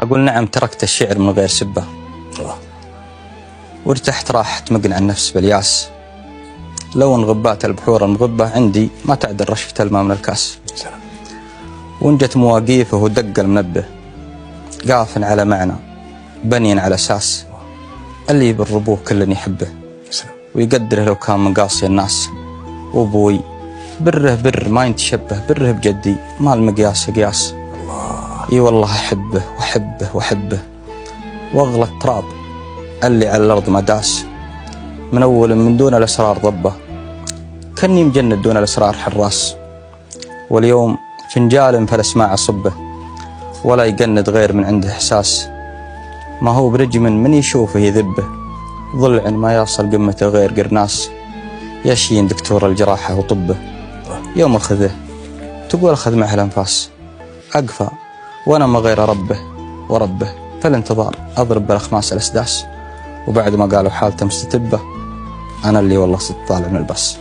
أقول نعم تركت الشعر من غير سبة، وارتحت راحة مقنع النفس بالياس. لو انغبات البحور المغبة عندي ما تعدل رشفة الماء من الكاس. وانجت مواقيفه ودق المنبه، قاف على معنى بنين على أساس. اللي بالربوه كل يحبه ويقدره لو كان من قاصي الناس. وابوي بره بر ما ينتشبه، بره بجدي ما المقياس قياس. اي والله احبه واحبه واحبه، واغلى التراب اللي على الارض ما داس. من اول من دون الاسرار ضبه، كني مجند دون الاسرار حراس. واليوم فنجال فالاسماع صبه، ولا يقند غير من عنده احساس. ما هو برجم من يشوفه يذبه، ضلع ما يصل قمته غير قرناس. يشين دكتور الجراحه وطبه، يوم اخذه تقول اخذ معه الانفاس. اقفى وانا ما غير ربه وربه، فالانتظار اضرب بالاخماس الاسداس. وبعد ما قالوا حالته مستتبه، انا اللي والله صرت طالع من الباص.